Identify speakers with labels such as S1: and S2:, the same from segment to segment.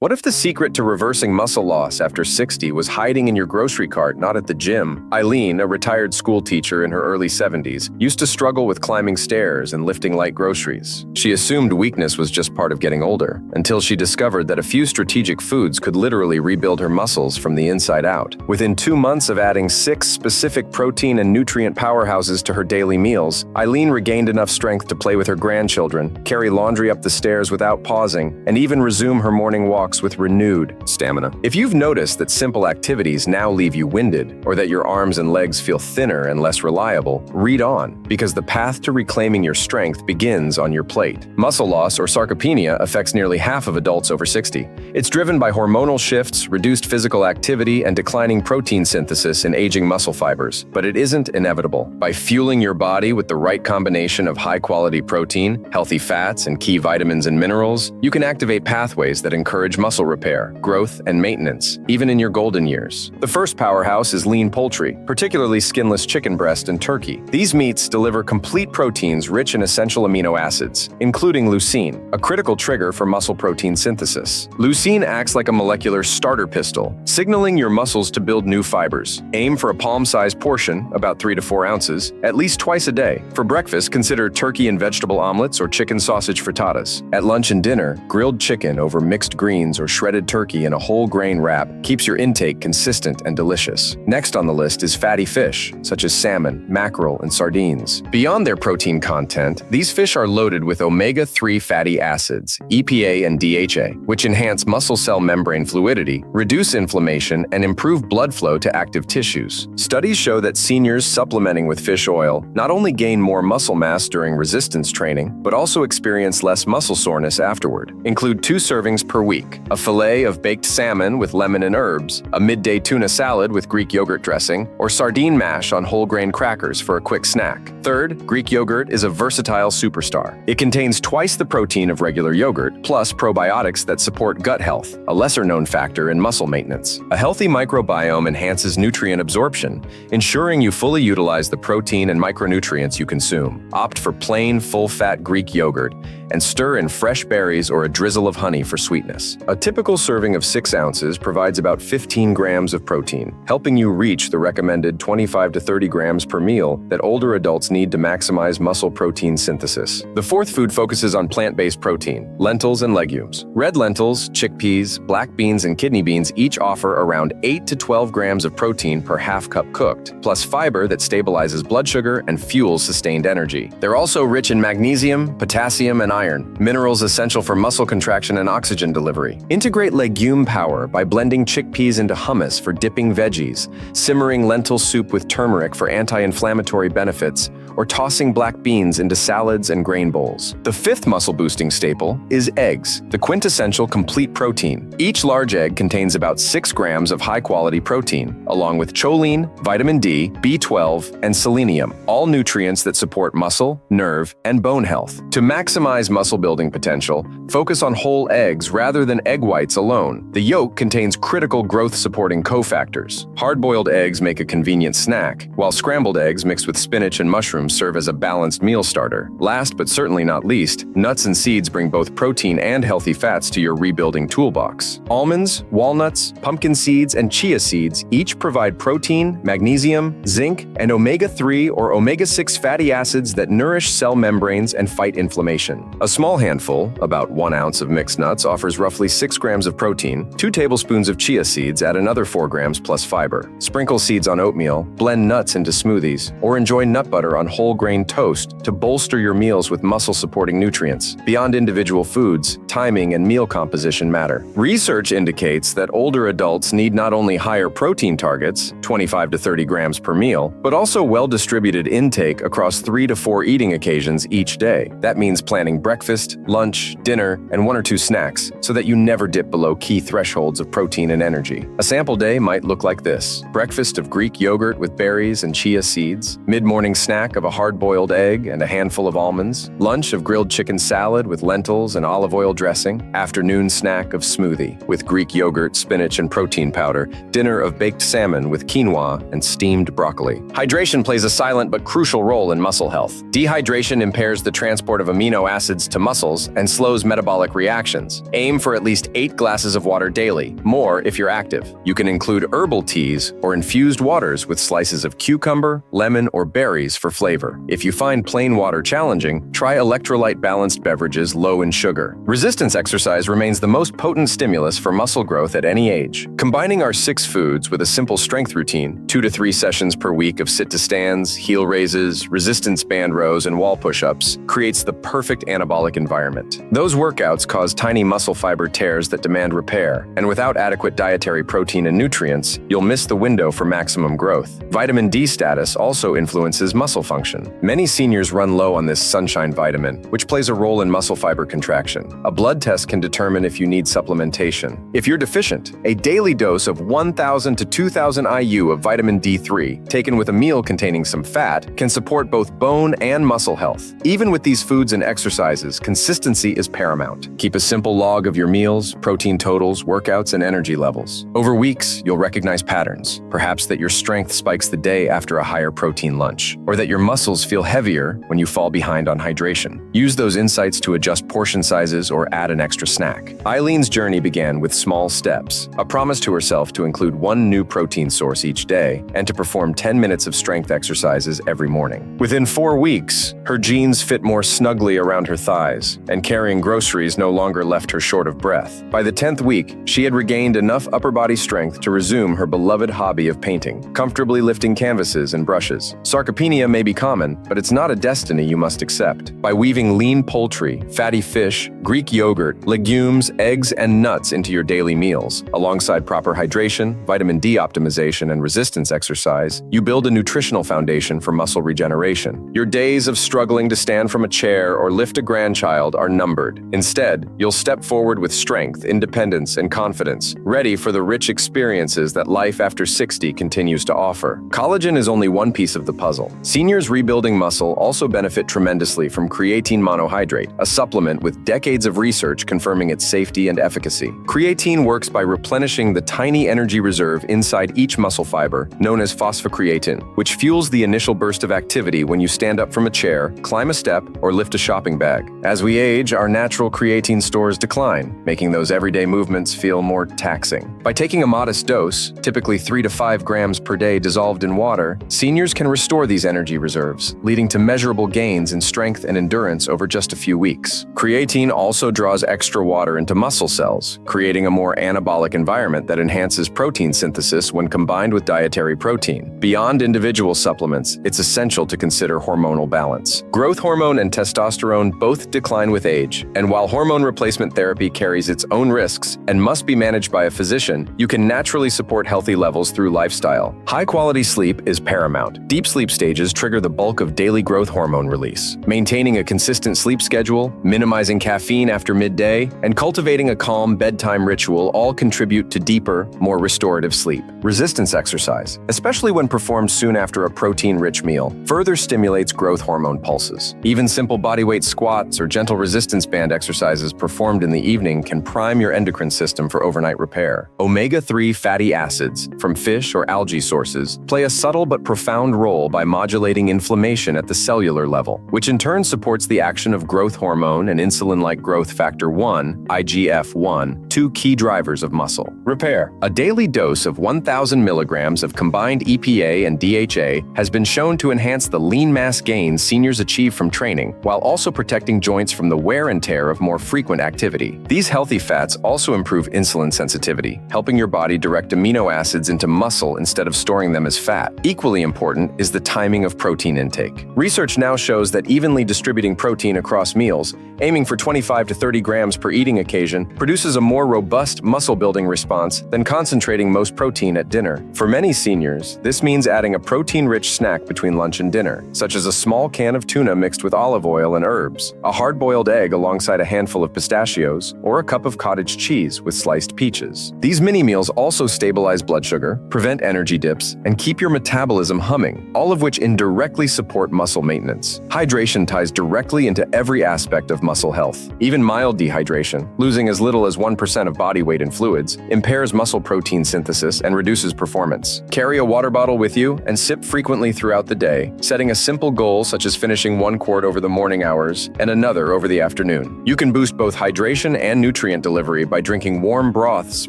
S1: What if the secret to reversing muscle loss after 60 was hiding in your grocery cart, not at the gym? Eileen, a retired school teacher in her early 70s, used to struggle with climbing stairs and lifting light groceries. She assumed weakness was just part of getting older, until she discovered that a few strategic foods could literally rebuild her muscles from the inside out. Within 2 months of adding 6 specific protein and nutrient powerhouses to her daily meals, Eileen regained enough strength to play with her grandchildren, carry laundry up the stairs without pausing, and even resume her morning walks with renewed stamina. If you've noticed that simple activities now leave you winded, or that your arms and legs feel thinner and less reliable, read on, because the path to reclaiming your strength begins on your plate. Muscle loss, or sarcopenia, affects nearly half of adults over 60. It's driven by hormonal shifts, reduced physical activity, and declining protein synthesis in aging muscle fibers. But it isn't inevitable. By fueling your body with the right combination of high-quality protein, healthy fats, and key vitamins and minerals, you can activate pathways that encourage muscle repair, growth, and maintenance, even in your golden years. The first powerhouse is lean poultry, particularly skinless chicken breast and turkey. These meats deliver complete proteins rich in essential amino acids, including leucine, a critical trigger for muscle protein synthesis. Leucine acts like a molecular starter pistol, signaling your muscles to build new fibers. Aim for a palm-sized portion, about 3 to 4 ounces, at least twice a day. For breakfast, consider turkey and vegetable omelets or chicken sausage frittatas. At lunch and dinner, grilled chicken over mixed greens or shredded turkey in a whole grain wrap keeps your intake consistent and delicious. Next on the list is fatty fish, such as salmon, mackerel, and sardines. Beyond their protein content, these fish are loaded with omega-3 fatty acids, EPA and DHA, which enhance muscle cell membrane fluidity, reduce inflammation, and improve blood flow to active tissues. Studies show that seniors supplementing with fish oil not only gain more muscle mass during resistance training, but also experience less muscle soreness afterward. Include 2 servings per week: a fillet of baked salmon with lemon and herbs, a midday tuna salad with Greek yogurt dressing, or sardine mash on whole grain crackers for a quick snack. Third, Greek yogurt is a versatile superstar. It contains twice the protein of regular yogurt, plus probiotics that support gut health, a lesser-known factor in muscle maintenance. A healthy microbiome enhances nutrient absorption, ensuring you fully utilize the protein and micronutrients you consume. Opt for plain, full-fat Greek yogurt and stir in fresh berries or a drizzle of honey for sweetness. A typical serving of 6 ounces provides about 15 grams of protein, helping you reach the recommended 25 to 30 grams per meal that older adults need to maximize muscle protein synthesis. The fourth food focuses on plant-based protein, lentils and legumes. Red lentils, chickpeas, black beans, and kidney beans each offer around 8 to 12 grams of protein per half cup cooked, plus fiber that stabilizes blood sugar and fuels sustained energy. They're also rich in magnesium, potassium, and iron, minerals essential for muscle contraction and oxygen delivery. Integrate legume power by blending chickpeas into hummus for dipping veggies, simmering lentil soup with turmeric for anti-inflammatory benefits, or tossing black beans into salads and grain bowls. The fifth muscle-boosting staple is eggs, the quintessential complete protein. Each large egg contains about 6 grams of high-quality protein, along with choline, vitamin D, B12, and selenium, all nutrients that support muscle, nerve, and bone health. To maximize muscle-building potential, focus on whole eggs rather than egg whites alone. The yolk contains critical growth-supporting cofactors. Hard-boiled eggs make a convenient snack, while scrambled eggs mixed with spinach and mushrooms serve as a balanced meal starter. Last but certainly not least, nuts and seeds bring both protein and healthy fats to your rebuilding toolbox. Almonds, walnuts, pumpkin seeds, and chia seeds each provide protein, magnesium, zinc, and omega-3 or omega-6 fatty acids that nourish cell membranes and fight inflammation. A small handful, about 1 ounce of mixed nuts, offers roughly 6 grams of protein. 2 tablespoons of chia seeds add another 4 grams plus fiber. Sprinkle seeds on oatmeal, blend nuts into smoothies, or enjoy nut butter on whole grain toast to bolster your meals with muscle-supporting nutrients. Beyond individual foods, timing and meal composition matter. Research indicates that older adults need not only higher protein targets, 25 to 30 grams per meal, but also well-distributed intake across 3 to 4 eating occasions each day. That means planning breakfast, lunch, dinner, and 1 or 2 snacks so that you never dip below key thresholds of protein and energy. A sample day might look like this: breakfast of Greek yogurt with berries and chia seeds, mid-morning snack of a hard-boiled egg and a handful of almonds, lunch of grilled chicken salad with lentils and olive oil dressing, afternoon snack of smoothie with Greek yogurt, spinach, and protein powder, dinner of baked salmon with quinoa and steamed broccoli. Hydration plays a silent but crucial role in muscle health. Dehydration impairs the transport of amino acids to muscles and slows metabolic reactions. Aim for at least 8 glasses of water daily, more if you're active. You can include herbal teas or infused waters with slices of cucumber, lemon, or berries for flavor. If you find plain water challenging, try electrolyte-balanced beverages low in sugar. Resistance exercise remains the most potent stimulus for muscle growth at any age. Combining our 6 foods with a simple strength routine, 2 to 3 sessions per week of sit-to-stands, heel raises, resistance band rows, and wall push-ups, creates the perfect anabolic environment. Those workouts cause tiny muscle fiber tears that demand repair, and without adequate dietary protein and nutrients, you'll miss the window for maximum growth. Vitamin D status also influences muscle function. Many seniors run low on this sunshine vitamin, which plays a role in muscle fiber contraction. A blood test can determine if you need supplementation. If you're deficient, a daily dose of 1,000 to 2,000 IU of vitamin D3, taken with a meal containing some fat, can support both bone and muscle health. Even with these foods and exercises, consistency is paramount. Keep a simple log of your meals, protein totals, workouts, and energy levels. Over weeks, you'll recognize patterns. Perhaps that your strength spikes the day after a higher protein lunch, or that your muscles feel heavier when you fall behind on hydration. Use those insights to adjust portion sizes or add an extra snack. Eileen's journey began with small steps, a promise to herself to include 1 new protein source each day and to perform 10 minutes of strength exercises every morning. Within 4 weeks, her jeans fit more snugly around her thighs, and carrying groceries no longer left her short of breath. By the 10th week, she had regained enough upper body strength to resume her beloved hobby of painting, comfortably lifting canvases and brushes. Sarcopenia may be common, but it's not a destiny you must accept. By weaving lean poultry, fatty fish, Greek yogurt, legumes, eggs, and nuts into your daily meals, alongside proper hydration, vitamin D optimization, and resistance exercise, you build a nutritional foundation for muscle regeneration. Your days of struggling to stand from a chair or lift a grandchild are numbered. Instead, you'll step forward with strength, independence, and confidence, ready for the rich experiences that life after 60 continues to offer. Collagen is only one piece of the puzzle. Seniors rebuilding muscle also benefit tremendously from creatine monohydrate, a supplement with decades of research confirming its safety and efficacy. Creatine works by replenishing the tiny energy reserve inside each muscle fiber, known as phosphocreatine, which fuels the initial burst of activity when you stand up from a chair, climb a step, or lift a shopping bag. As we age, our natural creatine stores decline, making those everyday movements feel more taxing. By taking a modest dose, typically 3 to 5 grams per day dissolved in water, seniors can restore these energy reserves, leading to measurable gains in strength and endurance over just a few weeks. Creatine also draws extra water into muscle cells, creating a more anabolic environment that enhances protein synthesis when combined with dietary protein. Beyond individual supplements, it's essential to consider hormonal balance. Growth hormone and testosterone both decline with age, and while hormone replacement therapy carries its own risks and must be managed by a physician, you can naturally support healthy levels through lifestyle. High-quality sleep is paramount. Deep sleep stages trigger the bulk of daily growth hormone release. Maintaining a consistent sleep schedule, minimizing caffeine after midday, and cultivating a calm bedtime ritual all contribute to deeper, more restorative sleep. Resistance exercise, especially when performed soon after a protein-rich meal, further stimulates growth hormone pulses. Even simple bodyweight squats or gentle resistance band exercises performed in the evening can prime your endocrine system for overnight repair. Omega-3 fatty acids from fish or algae sources play a subtle but profound role by modulating inflammation at the cellular level, which in turn supports the action of growth hormone and insulin-like growth factor 1, IGF-1, 2 key drivers of muscle repair. A daily dose of 1,000 milligrams of combined EPA and DHA has been shown to enhance the lean mass gains seniors achieve from training, while also protecting joints from the wear and tear of more frequent activity. These healthy fats also improve insulin sensitivity, helping your body direct amino acids into muscle instead of storing them as fat. Equally important is the timing of protein intake. Research now shows that evenly distributing protein across meals, aiming for 25 to 30 grams per eating occasion, produces a more robust muscle-building response than concentrating most protein at dinner. For many seniors, this means adding a protein-rich snack between lunch and dinner, such as a small can of tuna mixed with olive oil and herbs, a hard-boiled egg alongside a handful of pistachios, or a cup of cottage cheese with sliced peaches. These mini-meals also stabilize blood sugar, prevent energy dips, and keep your metabolism humming, all of which in direct directly support muscle maintenance. Hydration ties directly into every aspect of muscle health. Even mild dehydration, losing as little as 1% of body weight in fluids, impairs muscle protein synthesis and reduces performance. Carry a water bottle with you and sip frequently throughout the day, setting a simple goal such as finishing 1 quart over the morning hours and another over the afternoon. You can boost both hydration and nutrient delivery by drinking warm broths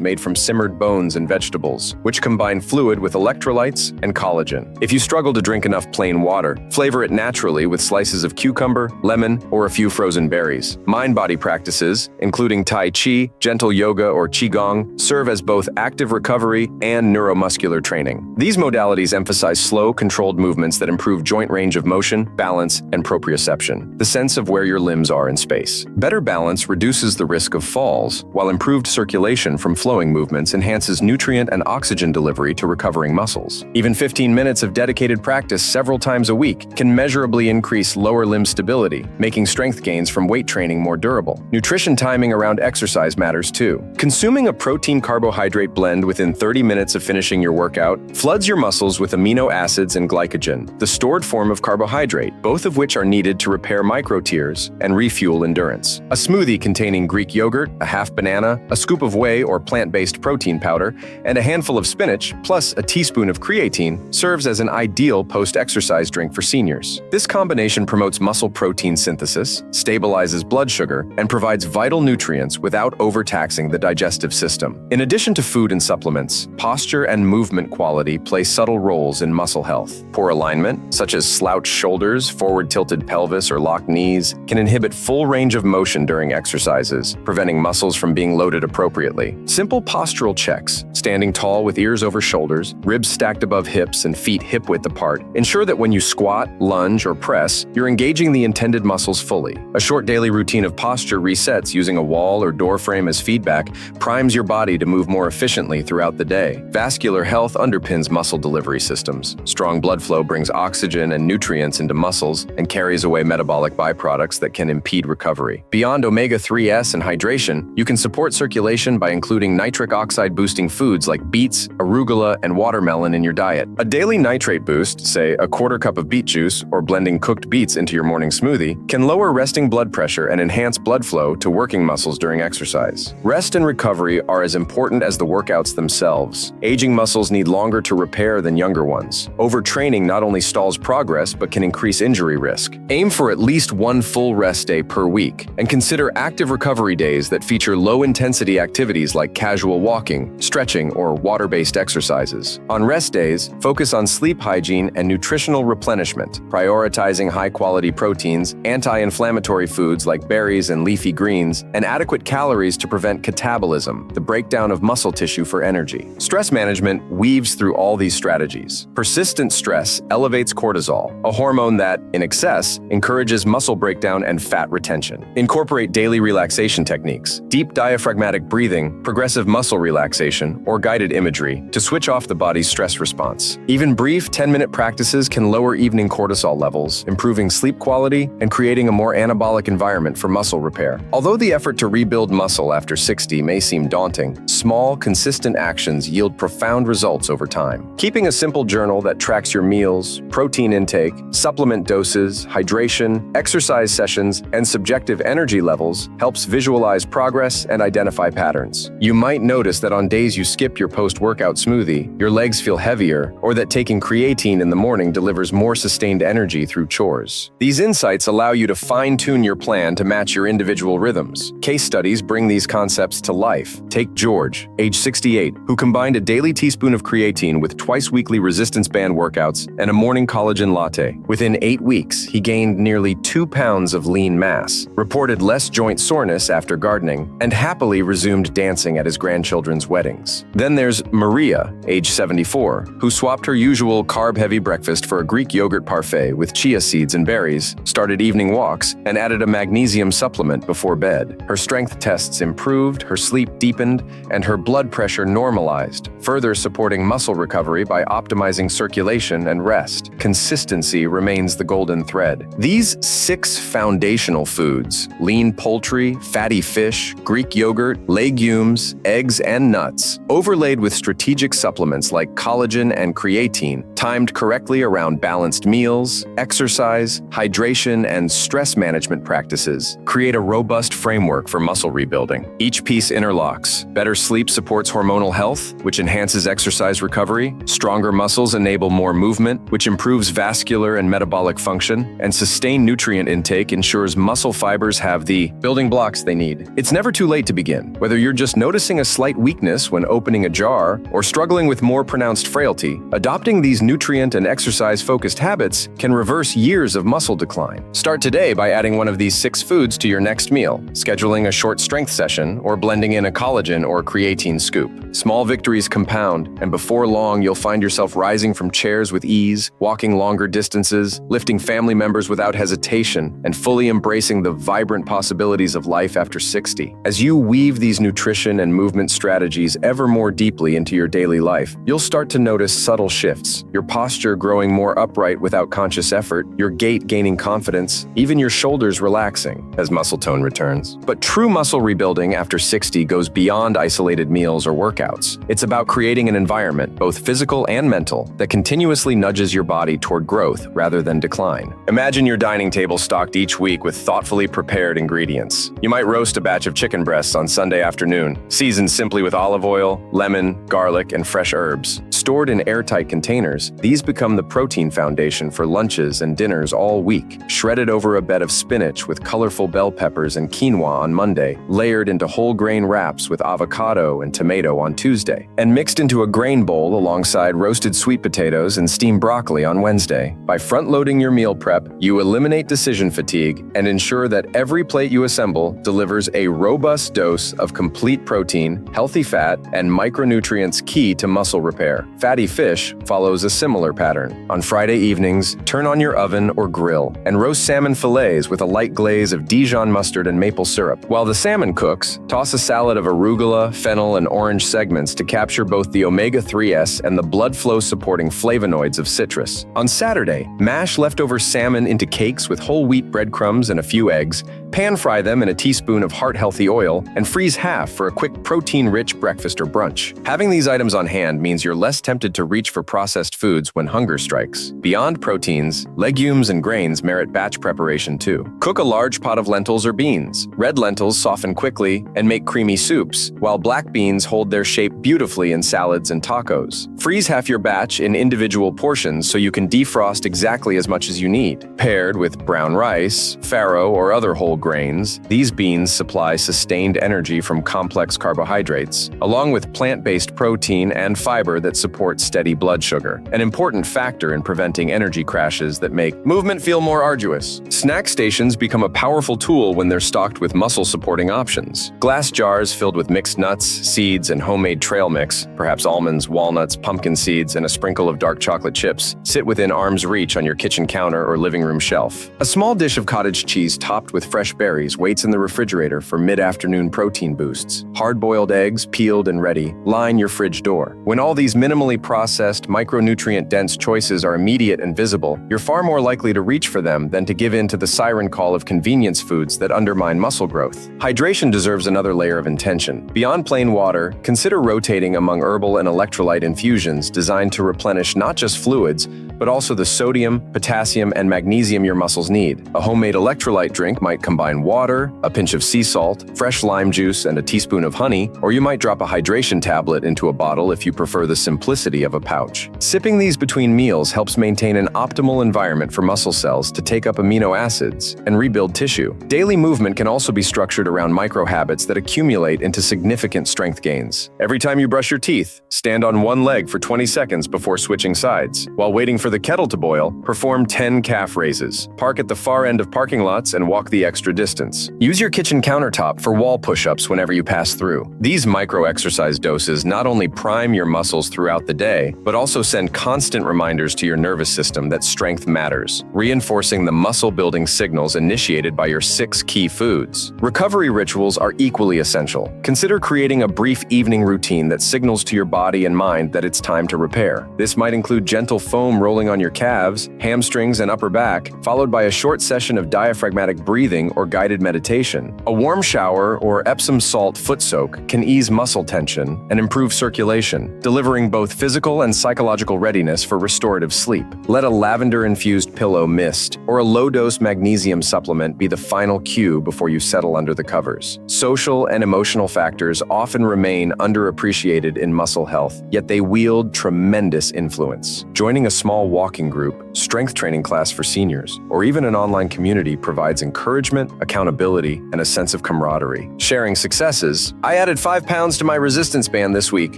S1: made from simmered bones and vegetables, which combine fluid with electrolytes and collagen. If you struggle to drink enough plain water, flavor it naturally with slices of cucumber, lemon, or a few frozen berries. Mind-body practices, including Tai Chi, gentle yoga, or Qigong, serve as both active recovery and neuromuscular training. These modalities emphasize slow, controlled movements that improve joint range of motion, balance, and proprioception, the sense of where your limbs are in space. Better balance reduces the risk of falls, while improved circulation from flowing movements enhances nutrient and oxygen delivery to recovering muscles. Even 15 minutes of dedicated practice several times a week can measurably increase lower limb stability, making strength gains from weight training more durable. Nutrition timing around exercise matters too. Consuming a protein-carbohydrate blend within 30 minutes of finishing your workout floods your muscles with amino acids and glycogen, the stored form of carbohydrate, both of which are needed to repair microtears and refuel endurance. A smoothie containing Greek yogurt, a half banana, a scoop of whey or plant-based protein powder, and a handful of spinach, plus a teaspoon of creatine, serves as an ideal post-exercise drink for seniors. This combination promotes muscle protein synthesis, stabilizes blood sugar, and provides vital nutrients without overtaxing the digestive system. In addition to food and supplements, posture and movement quality play subtle roles in muscle health. Poor alignment, such as slouched shoulders, forward-tilted pelvis, or locked knees, can inhibit full range of motion during exercises, preventing muscles from being loaded appropriately. Simple postural checks, standing tall with ears over shoulders, ribs stacked above hips, and feet hip-width apart, ensure that when you squat, lunge, or press, you're engaging the intended muscles fully. A short daily routine of posture resets using a wall or door frame as feedback primes your body to move more efficiently throughout the day. Vascular health underpins muscle delivery systems. Strong blood flow brings oxygen and nutrients into muscles and carries away metabolic byproducts that can impede recovery. Beyond omega-3s and hydration, you can support circulation by including nitric oxide-boosting foods like beets, arugula, and watermelon in your diet. A daily nitrate boost, say a quarter cup of beet juice or blending cooked beets into your morning smoothie, can lower resting blood pressure and enhance blood flow to working muscles during exercise. Rest and recovery are as important as the workouts themselves. Aging muscles need longer to repair than younger ones. Overtraining not only stalls progress but can increase injury risk. Aim for at least 1 full rest day per week, and consider active recovery days that feature low-intensity activities like casual walking, stretching, or water-based exercises. On rest days, focus on sleep hygiene and nutritional replenishment, prioritizing high-quality proteins, anti-inflammatory foods like berries and leafy greens, and adequate calories to prevent catabolism, the breakdown of muscle tissue for energy. Stress management weaves through all these strategies. Persistent stress elevates cortisol, a hormone that, in excess, encourages muscle breakdown and fat retention. Incorporate daily relaxation techniques, deep diaphragmatic breathing, progressive muscle relaxation, or guided imagery to switch off the body's stress response. Even brief 10-minute practices can lower evening cortisol levels, improving sleep quality and creating a more anabolic environment for muscle repair. Although the effort to rebuild muscle after 60 may seem daunting, small, consistent actions yield profound results over time. Keeping a simple journal that tracks your meals, protein intake, supplement doses, hydration, exercise sessions, and subjective energy levels helps visualize progress and identify patterns. You might notice that on days you skip your post-workout smoothie, your legs feel heavier, or that taking creatine in the morning delivers more sustained energy through chores. These insights allow you to fine-tune your plan to match your individual rhythms. Case studies bring these concepts to life. Take George, age 68, who combined a daily teaspoon of creatine with twice-weekly resistance band workouts and a morning collagen latte. Within 8 weeks, he gained nearly 2 pounds of lean mass, reported less joint soreness after gardening, and happily resumed dancing at his grandchildren's weddings. Then there's Maria, age 74, who swapped her usual carb-heavy breakfast for a Greek yogurt parfait with chia seeds and berries, started evening walks, and added a magnesium supplement before bed. Her strength tests improved, her sleep deepened, and her blood pressure normalized, further supporting muscle recovery by optimizing circulation and rest. Consistency remains the golden thread. These 6 foundational foods, lean poultry, fatty fish, Greek yogurt, legumes, eggs, and nuts, overlaid with strategic supplements like collagen and creatine, timed correctly around balanced meals, exercise, hydration, and stress management practices, create a robust framework for muscle rebuilding. Each piece interlocks. Better sleep supports hormonal health, which enhances exercise recovery. Stronger muscles enable more movement, which improves vascular and metabolic function. And sustained nutrient intake ensures muscle fibers have the building blocks they need. It's never too late to begin. Whether you're just noticing a slight weakness when opening a jar or struggling with more pronounced frailty, adopting these nutrient and exercise-focused habits can reverse years of muscle decline. Start today by adding one of these 6 foods to your next meal, scheduling a short strength session, or blending in a collagen or creatine scoop. Small victories compound, and before long, you'll find yourself rising from chairs with ease, walking longer distances, lifting family members without hesitation, and fully embracing the vibrant possibilities of life after 60. As you weave these nutrition and movement strategies ever more deeply into your daily life, you'll start to notice subtle shifts, your posture growing more upright without conscious effort, your gait gaining confidence, even your shoulders relaxing as muscle tone returns. But true muscle rebuilding after 60 goes beyond isolated meals or workouts. It's about creating an environment, both physical and mental, that continuously nudges your body toward growth rather than decline. Imagine your dining table stocked each week with thoughtfully prepared ingredients. You might roast a batch of chicken breasts on Sunday afternoon, seasoned simply with olive oil, lemon, garlic, and fresh herbs. Stored in airtight containers, these become the protein foundation for lunches and dinners all week, shredded over a bed of spinach with colorful bell peppers and quinoa on Monday, layered into whole grain wraps with avocado and tomato on Tuesday, and mixed into a grain bowl alongside roasted sweet potatoes and steamed broccoli on Wednesday. By front-loading your meal prep, you eliminate decision fatigue and ensure that every plate you assemble delivers a robust dose of complete protein, healthy fat, and micronutrients key to muscle repair. Fatty fish follows a similar pattern. On Friday evenings, turn on your oven or grill and roast salmon fillets with a light glaze of Dijon mustard and maple syrup. While the salmon cooks, toss a salad of arugula, fennel, and orange segments to capture both the omega-3s and the blood flow-supporting flavonoids of citrus. On Saturday, mash leftover salmon into cakes with whole wheat breadcrumbs and a few eggs, pan-fry them in a teaspoon of heart-healthy oil, and freeze half for a quick protein-rich breakfast or brunch. Having these items on hand means you're less tempted to reach for processed foods when hunger strikes. Beyond proteins, legumes and grains merit batch preparation too. Cook a large pot of lentils or beans. Red lentils soften quickly and make creamy soups, while black beans hold their shape beautifully in salads and tacos. Freeze half your batch in individual portions so you can defrost exactly as much as you need. Paired with brown rice, farro, or other whole grains, these beans supply sustained energy from complex carbohydrates, along with plant-based protein and fiber that support steady blood sugar, an important factor in preventing energy crashes that make movement feel more arduous. Snack stations become a powerful tool when they're stocked with muscle-supporting options. Glass jars filled with mixed nuts, seeds, and homemade trail mix, perhaps almonds, walnuts, pumpkin seeds, and a sprinkle of dark chocolate chips, sit within arm's reach on your kitchen counter or living room shelf. A small dish of cottage cheese topped with fresh berries waits in the refrigerator for mid-afternoon protein boosts. Hard-boiled eggs, peeled and ready, line your fridge door. When all these minimally processed, micronutrient-dense choices are immediate and visible, you're far more likely to reach for them than to give in to the siren call of convenience foods that undermine muscle growth. Hydration deserves another layer of intention. Beyond plain water, consider rotating among herbal and electrolyte infusions designed to replenish not just fluids, but also the sodium, potassium, and magnesium your muscles need. A homemade electrolyte drink might combine water, a pinch of sea salt, fresh lime juice, and a teaspoon of honey, or you might drop a hydration tablet into a bottle if you prefer the simplicity of a pouch. Sipping these between meals helps maintain an optimal environment for muscle cells to take up amino acids and rebuild tissue. Daily movement can also be structured around micro-habits that accumulate into significant strength gains. Every time you brush your teeth, stand on one leg for 20 seconds before switching sides. While waiting for the kettle to boil, perform 10 calf raises. Park at the far end of parking lots and walk the extra extra distance. Use your kitchen countertop for wall push-ups whenever you pass through. These micro-exercise doses not only prime your muscles throughout the day, but also send constant reminders to your nervous system that strength matters, reinforcing the muscle-building signals initiated by your 6 key foods. Recovery rituals are equally essential. Consider creating a brief evening routine that signals to your body and mind that it's time to repair. This might include gentle foam rolling on your calves, hamstrings, and upper back, followed by a short session of diaphragmatic breathing or guided meditation. A warm shower or Epsom salt foot soak can ease muscle tension and improve circulation, delivering both physical and psychological readiness for restorative sleep. Let a lavender-infused pillow mist or a low-dose magnesium supplement be the final cue before you settle under the covers. Social and emotional factors often remain underappreciated in muscle health, yet they wield tremendous influence. Joining a small walking group, strength training class for seniors, or even an online community provides encouragement, accountability, and a sense of camaraderie. Sharing successes, I added 5 pounds to my resistance band this week,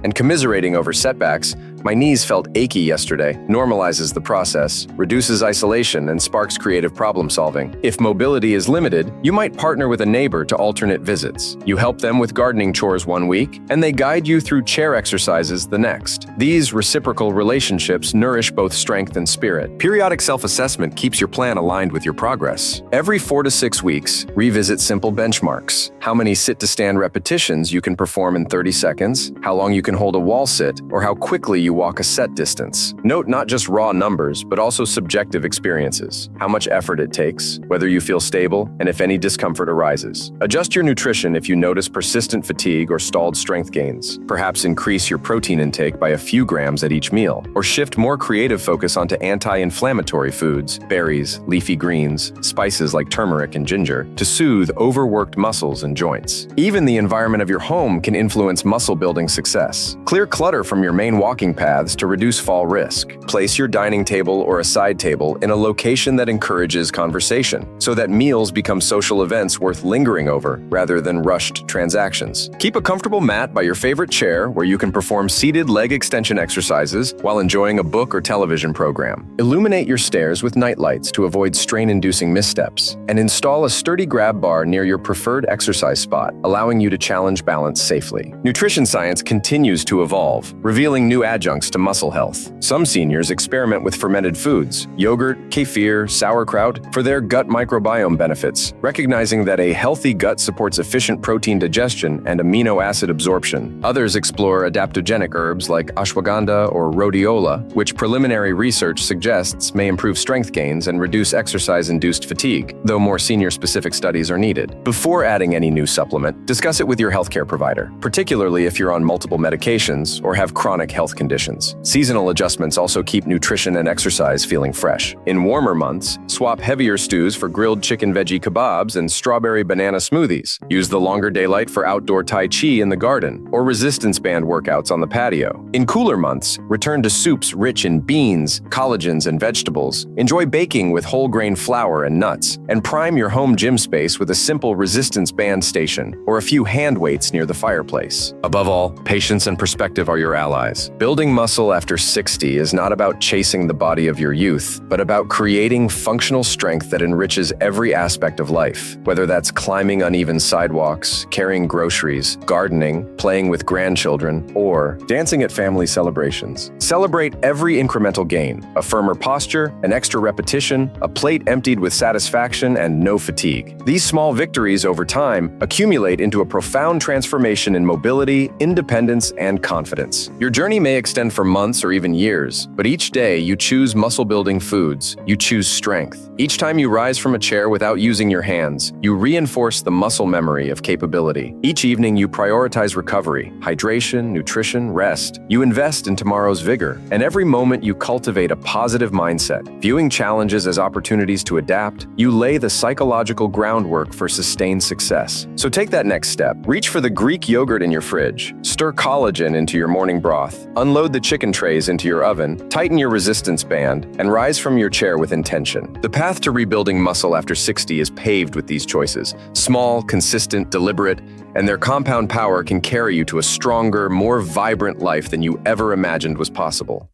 S1: and commiserating over setbacks, my knees felt achy yesterday, normalizes the process, reduces isolation, and sparks creative problem solving. If mobility is limited, you might partner with a neighbor to alternate visits. You help them with gardening chores one week, and they guide you through chair exercises the next. These reciprocal relationships nourish both strength and spirit. Periodic self-assessment keeps your plan aligned with your progress. Every 4 to 6 weeks, revisit simple benchmarks. How many sit-to-stand repetitions you can perform in 30 seconds, how long you can hold a wall sit, or how quickly you walk a set distance. Note not just raw numbers, but also subjective experiences. How much effort it takes, whether you feel stable, and if any discomfort arises. Adjust your nutrition if you notice persistent fatigue or stalled strength gains. Perhaps increase your protein intake by a few grams at each meal, or shift more creative focus onto anti-inflammatory foods, berries, leafy greens, spices like turmeric and ginger, to soothe overworked muscles and joints. Even the environment of your home can influence muscle-building success. Clear clutter from your main walking paths to reduce fall risk. Place your dining table or a side table in a location that encourages conversation, so that meals become social events worth lingering over rather than rushed transactions. Keep a comfortable mat by your favorite chair where you can perform seated leg extension exercises while enjoying a book or television program. Illuminate your stairs with night lights to avoid strain-inducing missteps, and install a sturdy grab bar near your preferred exercise spot, allowing you to challenge balance safely. Nutrition science continues to evolve, revealing new adjuncts to muscle health. Some seniors experiment with fermented foods, yogurt, kefir, sauerkraut, for their gut microbiome benefits, recognizing that a healthy gut supports efficient protein digestion and amino acid absorption. Others explore adaptogenic herbs like ashwagandha or rhodiola, which preliminary research suggests may improve strength gains and reduce exercise-induced fatigue, though more senior-specific studies are needed. Before adding any new supplement, discuss it with your healthcare provider, particularly if you're on multiple medications or have chronic health conditions. Seasonal adjustments also keep nutrition and exercise feeling fresh. In warmer months, swap heavier stews for grilled chicken veggie kebabs and strawberry banana smoothies. Use the longer daylight for outdoor tai chi in the garden or resistance band workouts on the patio. In cooler months, return to soups rich in beans, collagens, and vegetables. Enjoy baking with whole grain flour and nuts, and prime your home gym space with a simple resistance band station or a few hand weights near the fireplace. Above all, patience and perspective are your allies. Building muscle after 60 is not about chasing the body of your youth, but about creating functional strength that enriches every aspect of life. Whether that's climbing uneven sidewalks, carrying groceries, gardening, playing with grandchildren, or dancing at family celebrations. Celebrate every incremental gain: a firmer posture, an extra repetition, a plate emptied with satisfaction, and no fatigue. These small victories over time accumulate into a profound transformation in mobility, independence, and confidence. Your journey may extend for months or even years, but each day you choose muscle-building foods, you choose strength. Each time you rise from a chair without using your hands, you reinforce the muscle memory of capability. Each evening you prioritize recovery, hydration, nutrition, rest. You invest in tomorrow's vigor, and every moment you cultivate a positive mindset. Viewing challenges as opportunities to adapt, you lay the psychological groundwork for sustained success. So take that next step. Reach for the Greek yogurt in your fridge, stir collagen into your morning broth, unload the chicken trays into your oven, tighten your resistance band, and rise from your chair with intention. The path to rebuilding muscle after 60 is paved with these choices. Small, consistent, deliberate, and their compound power can carry you to a stronger, more vibrant life than you ever imagined was possible.